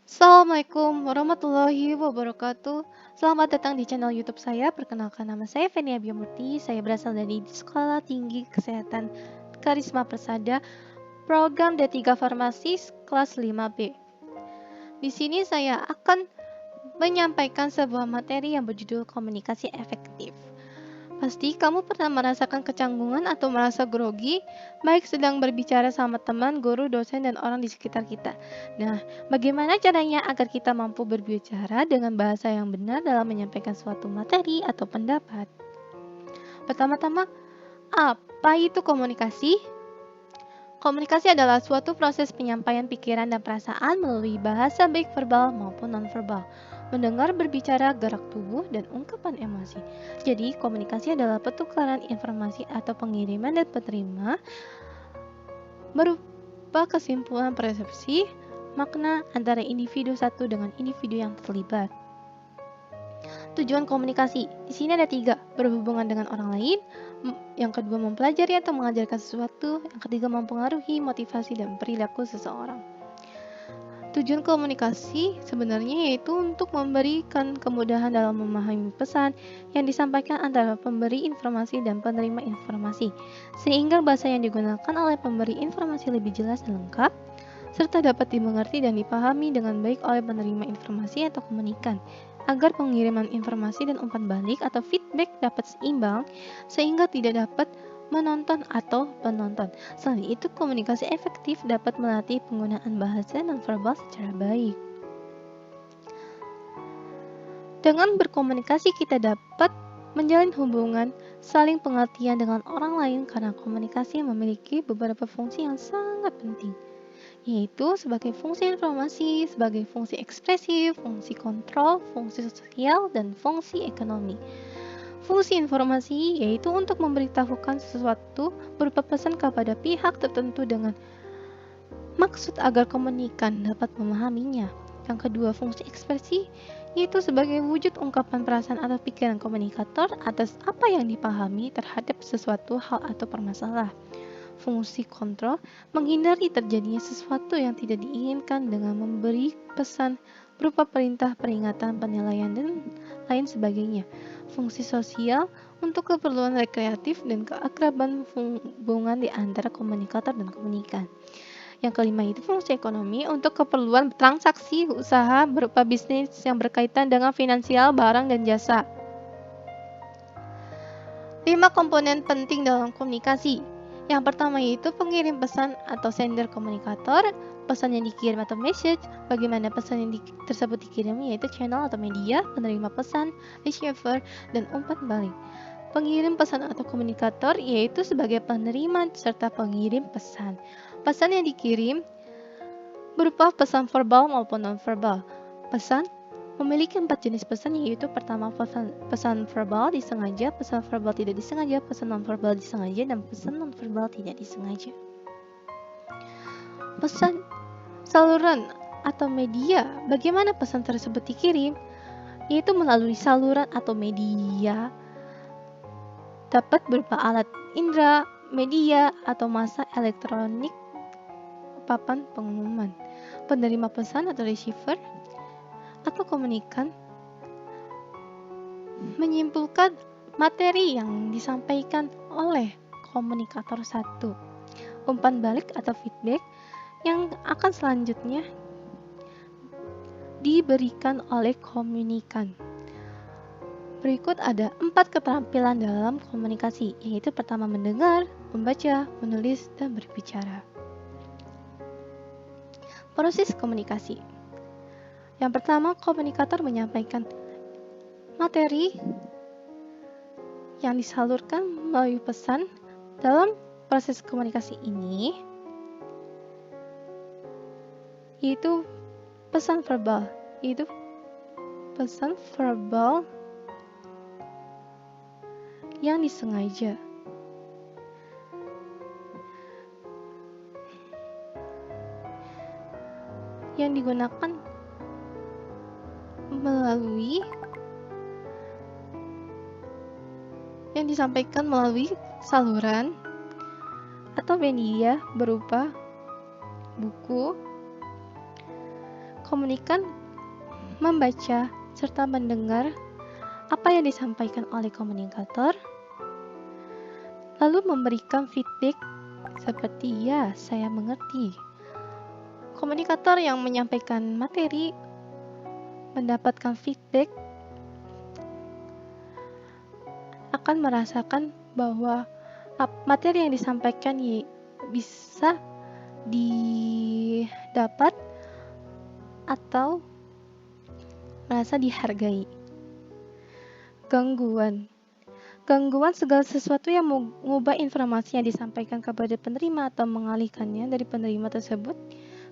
Assalamualaikum warahmatullahi wabarakatuh. Selamat datang di channel YouTube saya. Perkenalkan, nama saya Fenia Biomurti. Saya berasal dari Sekolah Tinggi Kesehatan Karisma Persada, program D3 Farmasi kelas 5B. Di sini saya akan menyampaikan sebuah materi yang berjudul komunikasi efektif. Pasti kamu pernah merasakan kecanggungan atau merasa grogi, baik sedang berbicara sama teman, guru, dosen, dan orang di sekitar kita. Nah, bagaimana caranya agar kita mampu berbicara dengan bahasa yang benar dalam menyampaikan suatu materi atau pendapat? Pertama-tama, apa itu komunikasi? Komunikasi adalah suatu proses penyampaian pikiran dan perasaan melalui bahasa baik verbal maupun nonverbal. Mendengar, berbicara, gerak tubuh, dan ungkapan emosi. Jadi, komunikasi adalah pertukaran informasi atau pengiriman dan penerima berupa kesimpulan persepsi, makna antara individu satu dengan individu yang terlibat. Tujuan komunikasi di sini ada 3: berhubungan dengan orang lain, yang kedua mempelajari atau mengajarkan sesuatu, yang ketiga mempengaruhi motivasi dan perilaku seseorang. Tujuan komunikasi sebenarnya yaitu untuk memberikan kemudahan dalam memahami pesan yang disampaikan antara pemberi informasi dan penerima informasi, sehingga bahasa yang digunakan oleh pemberi informasi lebih jelas dan lengkap, serta dapat dimengerti dan dipahami dengan baik oleh penerima informasi atau komunikan, agar pengiriman informasi dan umpan balik atau feedback dapat seimbang, sehingga tidak dapat menonton atau penonton. Selain itu, komunikasi efektif dapat melatih penggunaan bahasa nonverbal secara baik. Dengan berkomunikasi, kita dapat menjalin hubungan saling pengertian dengan orang lain karena komunikasi memiliki beberapa fungsi yang sangat penting, yaitu sebagai fungsi informasi, sebagai fungsi ekspresif, fungsi kontrol, fungsi sosial, dan fungsi ekonomi. Fungsi informasi yaitu untuk memberitahukan sesuatu berupa pesan kepada pihak tertentu dengan maksud agar komunikan dapat memahaminya. Yang kedua, fungsi ekspresi yaitu sebagai wujud ungkapan perasaan atau pikiran komunikator atas apa yang dipahami terhadap sesuatu hal atau permasalahan. Fungsi kontrol menghindari terjadinya sesuatu yang tidak diinginkan dengan memberi pesan berupa perintah, peringatan, penilaian, dan lain sebagainya. Fungsi sosial untuk keperluan rekreatif dan keakraban hubungan di antara komunikator dan komunikan. Yang kelima itu fungsi ekonomi untuk keperluan transaksi usaha berupa bisnis yang berkaitan dengan finansial, barang, dan jasa. 5 komponen penting dalam komunikasi. Yang pertama yaitu pengirim pesan atau sender komunikator, pesan yang dikirim atau message, bagaimana pesan yang tersebut dikirim yaitu channel atau media, penerima pesan, receiver, dan umpan balik. Pengirim pesan atau komunikator yaitu sebagai penerima serta pengirim pesan. Pesan yang dikirim berupa pesan verbal maupun nonverbal. Pesan memiliki 4 jenis pesan, yaitu pertama pesan verbal disengaja, pesan verbal tidak disengaja, pesan nonverbal disengaja, dan pesan nonverbal tidak disengaja. Pesan saluran atau media, bagaimana pesan tersebut dikirim? Yaitu melalui saluran atau media, dapat berupa alat indera, media, atau massa elektronik, papan pengumuman. Penerima pesan atau receiver atau komunikan menyimpulkan materi yang disampaikan oleh komunikator satu. Umpan balik atau feedback yang akan selanjutnya diberikan oleh komunikan. Berikut ada 4 keterampilan dalam komunikasi, yaitu pertama mendengar, membaca, menulis, dan berbicara. Proses komunikasi. Yang pertama, komunikator menyampaikan materi yang disalurkan melalui pesan. Dalam proses komunikasi ini, yaitu pesan verbal, yang disengaja. Yang digunakan melalui yang disampaikan melalui saluran atau media berupa buku, Komunikan membaca serta mendengar apa yang disampaikan oleh komunikator, lalu memberikan feedback seperti ya, saya mengerti. Komunikator yang menyampaikan materi mendapatkan feedback akan merasakan bahwa materi yang disampaikan bisa didapat atau merasa dihargai. Gangguan segala sesuatu yang mengubah informasi yang disampaikan kepada penerima atau mengalihkannya dari penerima tersebut.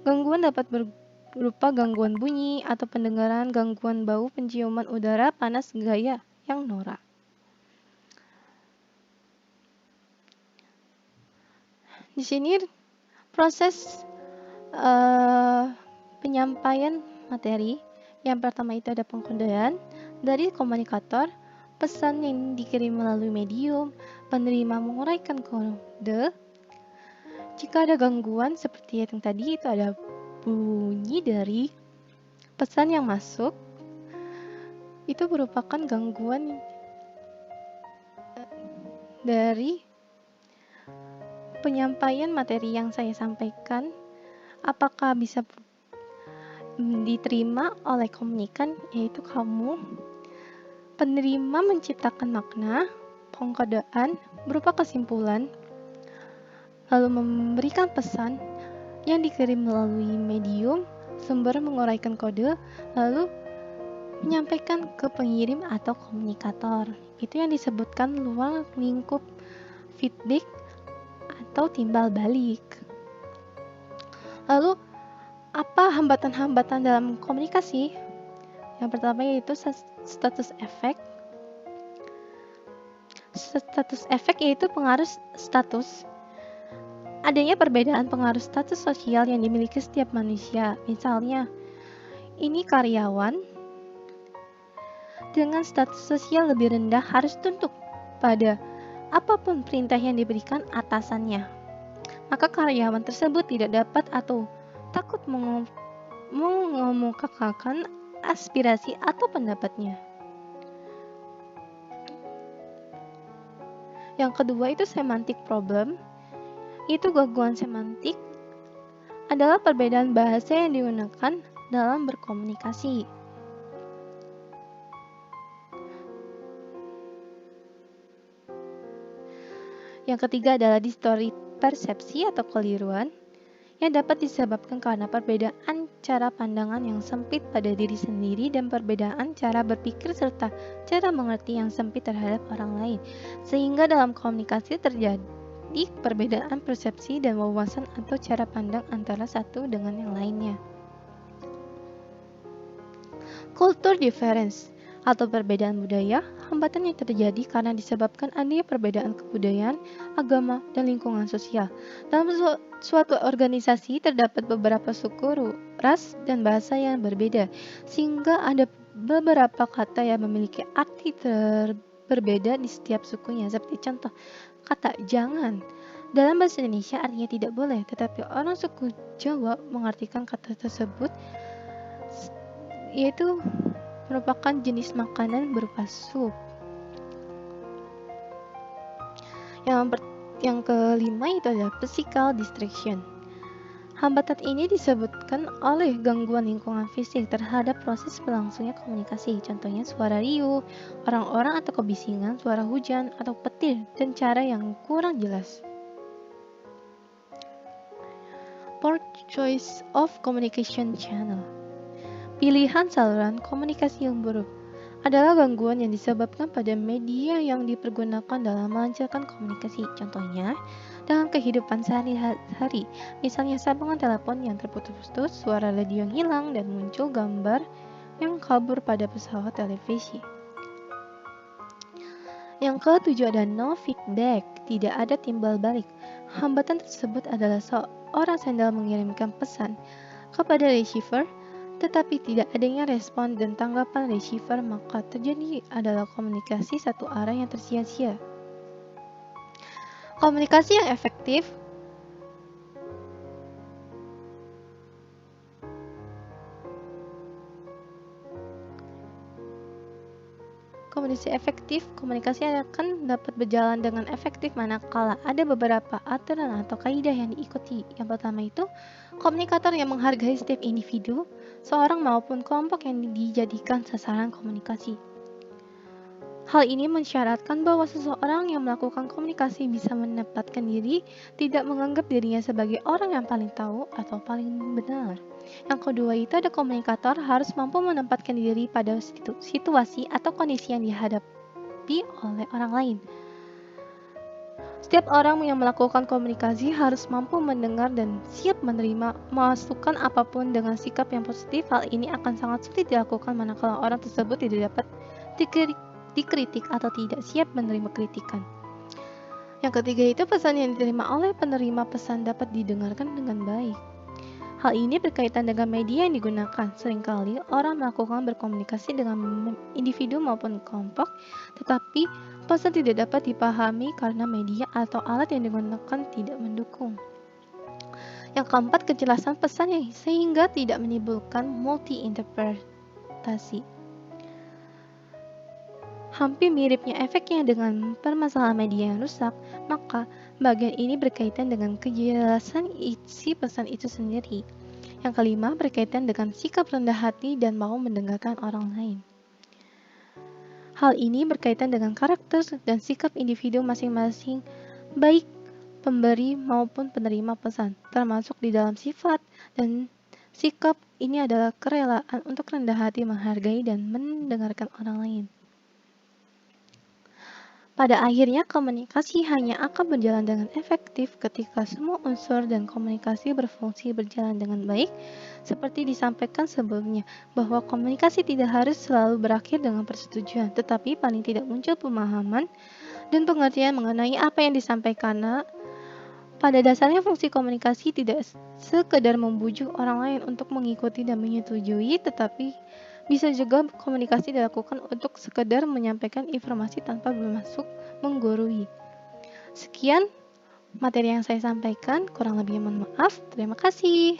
Gangguan dapat berupa gangguan bunyi atau pendengaran, gangguan bau, penciuman udara, panas, gaya yang norak. Di sini proses penyampaian materi. Yang pertama itu ada pengkodaan dari komunikator, pesan yang dikirim melalui medium, penerima menguraikan kode. Jika ada gangguan seperti yang tadi, itu ada bunyi dari pesan yang masuk, itu merupakan gangguan dari penyampaian materi yang saya sampaikan. Apakah bisa diterima oleh komunikan, yaitu kamu. Penerima menciptakan makna, pengkodaan berupa kesimpulan, lalu memberikan pesan yang dikirim melalui medium, sumber menguraikan kode, lalu menyampaikan ke pengirim atau komunikator. Itu yang disebutkan ruang lingkup feedback atau timbal balik. Lalu, apa hambatan-hambatan dalam komunikasi? Yang pertama yaitu status efek. Status efek yaitu pengaruh status. Adanya perbedaan pengaruh status sosial yang dimiliki setiap manusia. Misalnya, ini karyawan dengan status sosial lebih rendah harus tunduk pada apapun perintah yang diberikan atasannya. Maka karyawan tersebut tidak dapat atau takut mengemukakan aspirasi atau pendapatnya. Yang kedua itu semantic problem. Itu gangguan semantik adalah perbedaan bahasa yang digunakan dalam berkomunikasi. Yang ketiga adalah distorsi persepsi atau keliruan yang dapat disebabkan karena perbedaan cara pandangan yang sempit pada diri sendiri dan perbedaan cara berpikir serta cara mengerti yang sempit terhadap orang lain. Sehingga dalam komunikasi terjadi perbedaan persepsi dan wawasan atau cara pandang antara satu dengan yang lainnya. Culture difference atau perbedaan budaya, hambatan yang terjadi karena disebabkan adanya perbedaan kebudayaan, agama, dan lingkungan sosial. Dalam suatu organisasi terdapat beberapa suku, ras, dan bahasa yang berbeda, sehingga ada beberapa kata yang memiliki arti berbeda di setiap sukunya. Seperti contoh, kata jangan. Dalam bahasa Indonesia artinya tidak boleh, tetapi orang suku Jawa mengartikan kata tersebut yaitu merupakan jenis makanan berupa sup. Yang kelima itu adalah physical distraction. Hambatan ini disebutkan oleh gangguan lingkungan fisik terhadap proses berlangsungnya komunikasi. Contohnya suara riuh, orang-orang atau kebisingan, suara hujan atau petir, dan cara yang kurang jelas. Poor choice of communication channel. Pilihan saluran komunikasi yang buruk adalah gangguan yang disebabkan pada media yang dipergunakan dalam melancarkan komunikasi. Contohnya, dalam kehidupan sehari-hari, misalnya sambungan telepon yang terputus-putus, suara radio yang hilang, dan muncul gambar yang kabur pada pesawat televisi. Yang ketujuh ada no feedback, tidak ada timbal balik. Hambatan tersebut adalah seorang sender mengirimkan pesan kepada receiver, tetapi tidak adanya respon dan tanggapan receiver, maka terjadi adalah komunikasi satu arah yang tersia-sia. Komunikasi yang efektif Komunikasi akan dapat berjalan dengan efektif manakala ada beberapa aturan atau kaidah yang diikuti. Yang pertama itu, komunikator yang menghargai setiap individu, seorang maupun kelompok yang dijadikan sasaran komunikasi. Hal ini mensyaratkan bahwa seseorang yang melakukan komunikasi bisa menempatkan diri, tidak menganggap dirinya sebagai orang yang paling tahu atau paling benar. Yang kedua itu ada komunikator harus mampu menempatkan diri pada situasi atau kondisi yang dihadapi oleh orang lain. Setiap orang yang melakukan komunikasi harus mampu mendengar dan siap menerima masukan apapun dengan sikap yang positif. Hal ini akan sangat sulit dilakukan manakala orang tersebut tidak dapat dikritik atau tidak siap menerima kritikan. Yang ketiga itu pesan yang diterima oleh penerima pesan dapat didengarkan dengan baik. Hal ini berkaitan dengan media yang digunakan. Seringkali orang melakukan berkomunikasi dengan individu maupun kelompok, tetapi pesan tidak dapat dipahami karena media atau alat yang digunakan tidak mendukung. Yang keempat, kejelasan pesan sehingga tidak menimbulkan multi-interpretasi. Hampir miripnya efeknya dengan permasalahan media yang rusak, maka bagian ini berkaitan dengan kejelasan isi pesan itu sendiri. Yang kelima, berkaitan dengan sikap rendah hati dan mau mendengarkan orang lain. Hal ini berkaitan dengan karakter dan sikap individu masing-masing, baik pemberi maupun penerima pesan, termasuk di dalam sifat dan sikap ini adalah kerelaan untuk rendah hati menghargai dan mendengarkan orang lain. Pada akhirnya, komunikasi hanya akan berjalan dengan efektif ketika semua unsur dan komunikasi berfungsi berjalan dengan baik, seperti disampaikan sebelumnya, bahwa komunikasi tidak harus selalu berakhir dengan persetujuan, tetapi paling tidak muncul pemahaman dan pengertian mengenai apa yang disampaikan. Pada dasarnya, fungsi komunikasi tidak sekedar membujuk orang lain untuk mengikuti dan menyetujui, tetapi bisa juga komunikasi dilakukan untuk sekedar menyampaikan informasi tanpa bermaksud menggurui. Sekian materi yang saya sampaikan, kurang lebihnya mohon maaf. Terima kasih.